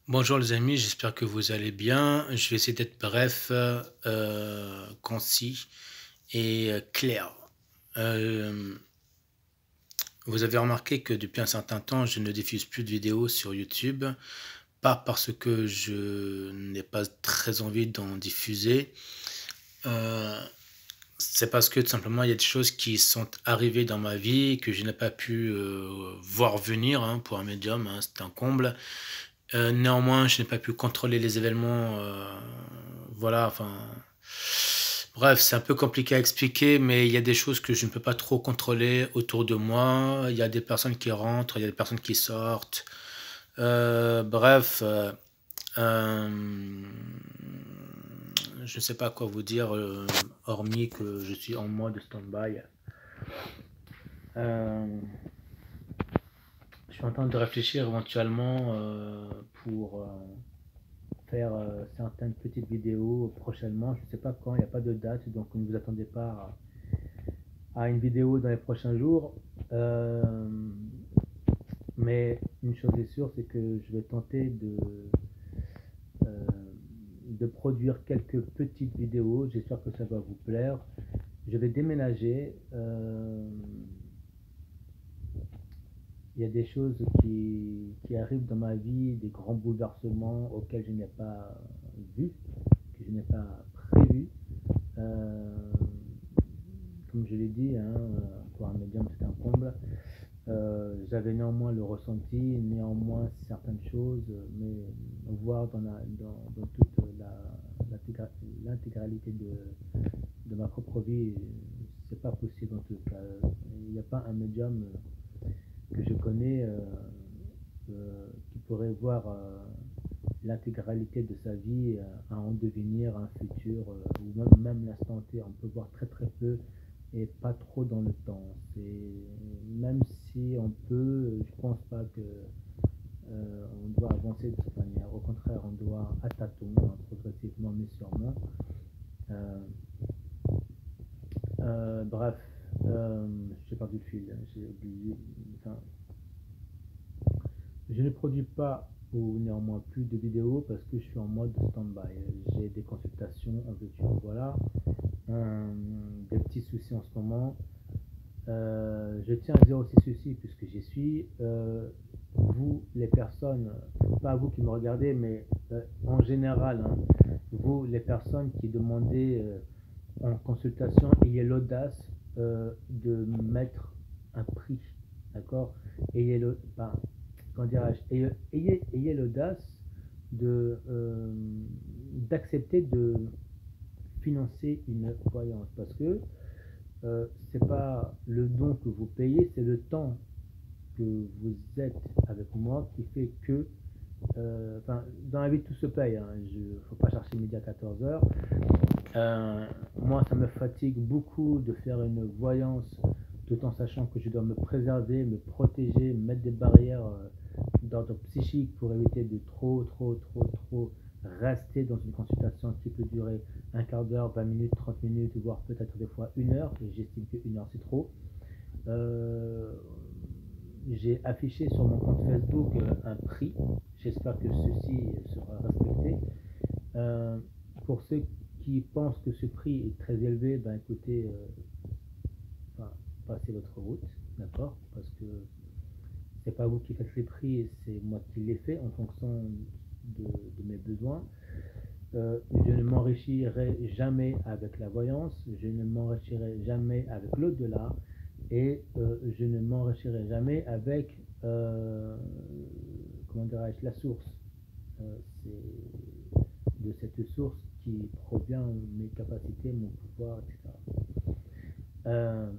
Bonjour les amis, j'espère que vous allez bien. Je vais essayer d'être bref, concis et clair. Euh, Vous avez remarqué que depuis un certain temps, je ne diffuse plus de vidéos sur YouTube, pas parce que je n'ai pas très envie d'en diffuser. Euh, c'est parce que tout simplement il y a des choses qui sont arrivées dans ma vie que je n'ai pas pu voir venir, hein, pour un médium, hein, c'est un comble. Néanmoins, je n'ai pas pu contrôler les événements. Voilà, enfin. Bref, c'est un peu compliqué à expliquer, mais il y a des choses que je ne peux pas trop contrôler autour de moi. Il y a des personnes qui rentrent, il y a des personnes qui sortent. Bref, euh, je ne sais pas quoi vous dire, hormis que je suis en mode stand-by. Euh, je suis en train de réfléchir éventuellement pour faire certaines petites vidéos prochainement. Je ne sais pas quand, il n'y a pas de date, donc ne vous attendez pas à une vidéo dans les prochains jours. Euh, mais une chose est sûre, c'est que je vais tenter euh, de produire quelques petites vidéos. J'espère que ça va vous plaire. Je vais déménager. Il y a des choses qui arrivent dans ma vie, des grands bouleversements auxquels je n'ai pas vu, que je n'ai pas prévu. Euh, Comme je l'ai dit, hein, pour un médium c'est un comble. J'avais néanmoins le ressenti, néanmoins certaines choses, mais voir dans toute l'intégralité de ma propre vie, c'est pas possible en tout cas. Il n'y a pas un médium que je connais qui pourrait voir l'intégralité de sa vie à en devenir un futur, ou même l'instant T, on peut voir très très peu et pas trop dans le temps. Même si on peut, je pense pas que on doit avancer de cette manière. Au contraire, on doit à tâtons, hein, progressivement mais sûrement. Euh, Bref, j'ai perdu le fil, j'ai oublié. Enfin, je ne produis pas ou néanmoins plus de vidéos parce que je suis en mode stand-by. J'ai des consultations en veux-tu, voilà. Des petits soucis en ce moment. Je tiens à dire aussi ceci puisque j'y suis. Vous, les personnes, pas vous qui me regardez, mais en général, hein, vous, les personnes qui demandez en consultation, ayez l'audace de mettre un prix, d'accord. Ayez le, ben, comment dirais-je, ayez l'audace de d'accepter de financer une voyance parce que c'est pas le don que vous payez, c'est le temps que vous êtes avec moi qui fait que enfin, dans la vie tout se paye, hein. Faut pas chercher midi à 14 heures. Moi, ça me fatigue beaucoup de faire une voyance tout en sachant que je dois me préserver, me protéger, mettre des barrières d'ordre psychique pour éviter de trop rester dans une consultation qui peut durer un quart d'heure, 20 minutes, 30 minutes, voire peut-être des fois une heure, et j'estime qu'une heure c'est trop. Euh, j'ai affiché sur mon compte Facebook un prix, j'espère que ceci sera respecté. Euh, pour ceux qui pensent que ce prix est très élevé, ben écoutez, enfin, passez votre route, d'accord. Parce que c'est pas vous qui faites les prix, c'est moi qui les fais en fonction de mes besoins. Je ne m'enrichirai jamais avec la voyance, je ne m'enrichirai jamais avec l'au-delà, et je ne m'enrichirai jamais avec, comment dirais-je, la source. C'est de cette source qui provient mes capacités, mon pouvoir, etc. Euh,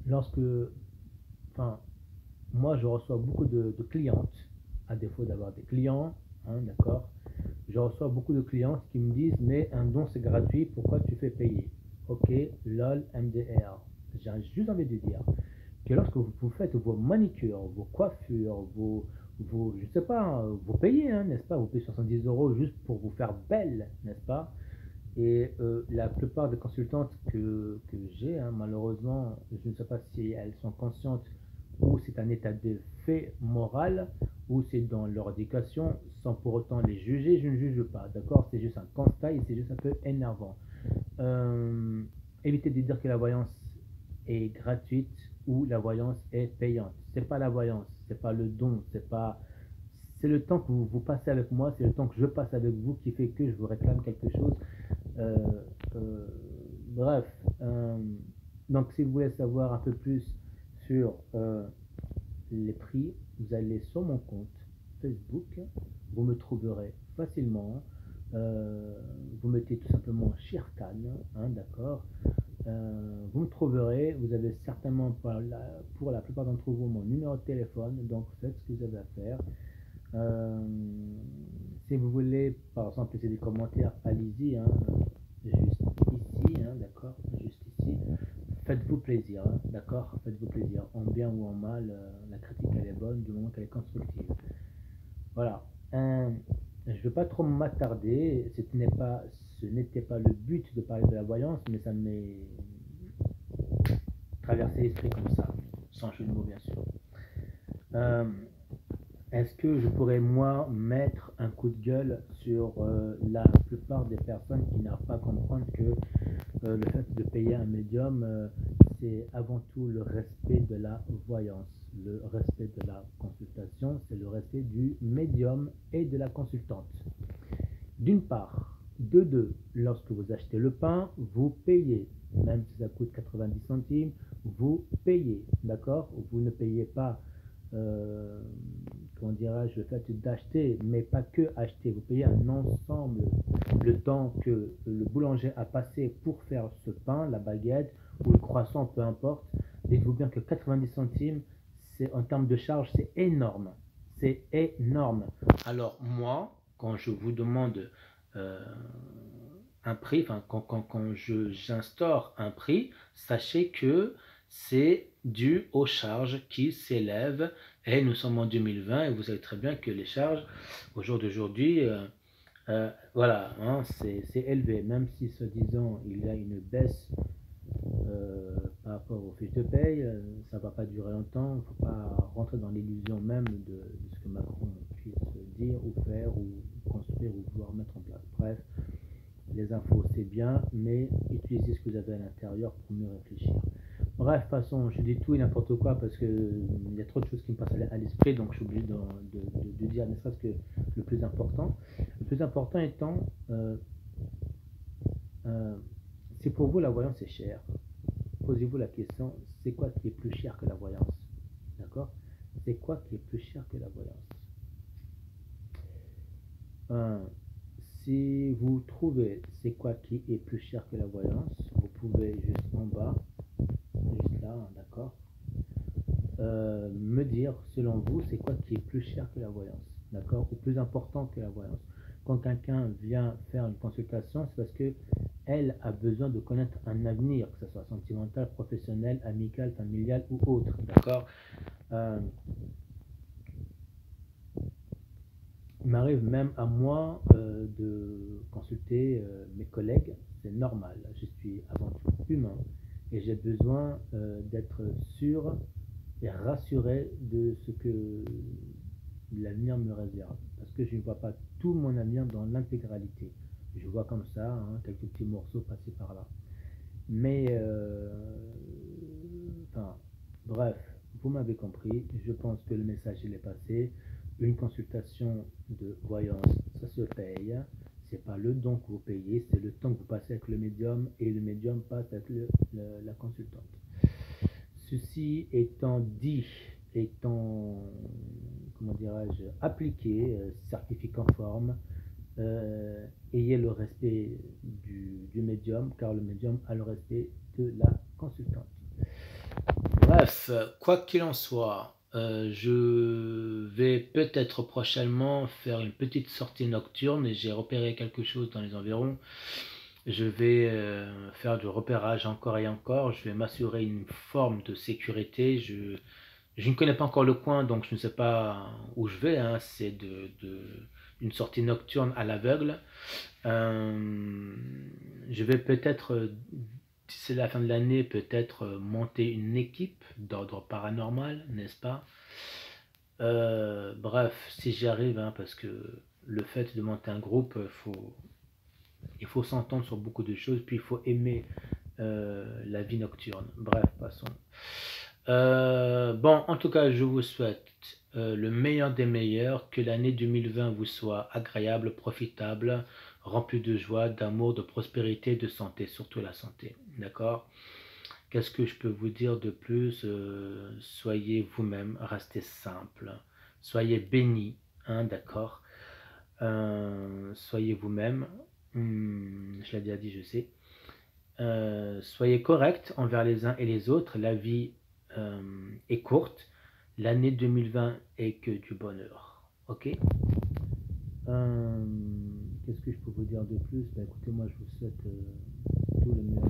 Lorsque, enfin, moi je reçois beaucoup de clientes, à défaut d'avoir des clients, hein, d'accord. Je reçois beaucoup de clientes qui me disent mais un don c'est gratuit, pourquoi tu fais payer? Ok, lol, MDR. J'ai juste envie de dire que lorsque vous faites vos manicures, vos coiffures, je sais pas, vous payez, hein, n'est-ce pas? Vous payez 70 € juste pour vous faire belle, n'est-ce pas? Et la plupart des consultantes que j'ai, hein, malheureusement, je ne sais pas si elles sont conscientes ou c'est un état de fait moral, ou c'est dans leur éducation, sans pour autant les juger, je ne juge pas, d'accord? C'est juste un constat et c'est juste un peu énervant. Euh, Évitez de dire que la voyance est gratuite ou la voyance est payante. C'est pas la voyance, c'est pas le don, c'est le temps que vous passez avec moi, c'est le temps que je passe avec vous qui fait que je vous réclame quelque chose. Euh, euh, Bref, donc si vous voulez savoir un peu plus sur les prix, vous allez sur mon compte Facebook, vous me trouverez facilement. Vous mettez tout simplement Shirkan, hein, d'accord. Vous me trouverez, vous avez certainement pour la plupart d'entre vous mon numéro de téléphone, donc faites ce que vous avez à faire. Euh, Si vous voulez, par exemple, laisser des commentaires, allez-y, hein, juste ici, hein, d'accord, juste ici. Faites-vous plaisir, hein, d'accord, faites-vous plaisir, en bien ou en mal, la critique elle est bonne du moment qu'elle est constructive. Voilà. Je ne veux pas trop m'attarder, ce n'était pas le but de parler de la voyance, mais ça m'est traversé l'esprit comme ça, sans jeu de mots bien sûr. Euh, Est-ce que je pourrais, moi, mettre un coup de gueule sur la plupart des personnes qui n'arrivent pas à comprendre que le fait de payer un médium, c'est avant tout le respect de la voyance, le respect de la consultation, c'est le respect du médium et de la consultante. D'une part. De deux, lorsque vous achetez le pain, vous payez. Même si ça coûte 90 centimes, vous payez. D'accord? Vous ne payez pas, euh, comment dirais-je, le fait d'acheter, mais pas que acheter. Vous payez un ensemble, le temps que le boulanger a passé pour faire ce pain, la baguette ou le croissant, peu importe. Dites-vous bien que 90 centimes, c'est en termes de charge, c'est énorme. C'est énorme. Alors moi, quand je vous demande euh, un prix, enfin quand j'instaure un prix, sachez que c'est dû aux charges qui s'élèvent et nous sommes en 2020 et vous savez très bien que les charges au jour d'aujourd'hui, voilà, hein, c'est élevé, même si soi-disant il y a une baisse par rapport aux fiches de paye, ça ne va pas durer longtemps, il ne faut pas rentrer dans l'illusion même de ce que Macron puisse dire ou faire ou construire ou vouloir mettre en place. Bref, les infos c'est bien, mais utilisez ce que vous avez à l'intérieur pour mieux réfléchir. Bref, de toute façon, je dis tout et n'importe quoi parce qu'il y a trop de choses qui me passent à l'esprit, donc je suis obligé de dire ne serait-ce que le plus important. Le plus important étant, euh, si pour vous la voyance est chère, posez-vous la question, c'est quoi qui est plus cher que la voyance? D'accord? C'est quoi qui est plus cher que la voyance? Euh, Si vous trouvez c'est quoi qui est plus cher que la voyance, vous pouvez juste en bas, juste là, hein, d'accord, me dire selon vous c'est quoi qui est plus cher que la voyance, d'accord, ou plus important que la voyance. Quand quelqu'un vient faire une consultation, c'est parce que elle a besoin de connaître un avenir, que ce soit sentimental, professionnel, amical, familial ou autre, d'accord. euh, Il m'arrive même à moi de consulter mes collègues, c'est normal, je suis avant tout humain et j'ai besoin d'être sûr et rassuré de ce que l'avenir me réserve. Parce que je ne vois pas tout mon avenir dans l'intégralité. Je vois comme ça, hein, quelques petits morceaux passés par là. Mais, enfin, bref, vous m'avez compris. Je pense que le message il est passé. Une consultation de voyance, ça se paye. C'est pas le don que vous payez, c'est le temps que vous passez avec le médium et le médium passe avec la consultante. Ceci étant dit, étant, comment dirais-je, appliqué, certifié conforme, ayez le respect du médium, car le médium a le respect de la consultante. Bref, quoi qu'il en soit, je vais peut-être prochainement faire une petite sortie nocturne et j'ai repéré quelque chose dans les environs. Je vais faire du repérage encore et encore. Je vais m'assurer une forme de sécurité. Je ne connais pas encore le coin, donc je ne sais pas où je vais, hein. C'est une sortie nocturne à l'aveugle. Je vais peut-être d'ici la fin de l'année, peut-être monter une équipe d'ordre paranormal, n'est-ce pas? Bref, si j'y arrive, hein, parce que le fait de monter un groupe, il faut s'entendre sur beaucoup de choses, puis il faut aimer la vie nocturne. Bref, passons. Bon, en tout cas, je vous souhaite le meilleur des meilleurs, que l'année 2020 vous soit agréable, profitable, remplie de joie, d'amour, de prospérité, de santé, surtout la santé. D'accord? Qu'est-ce que je peux vous dire de plus? Soyez vous-même, restez simple, soyez bénis, hein, d'accord? Soyez vous-même. Je l'ai déjà dit, je sais. Soyez correct envers les uns et les autres. La vie est courte. L'année 2020 est que du bonheur. Ok. Qu'est-ce que je peux vous dire de plus? Bah, écoutez, moi je vous souhaite tout le meilleur.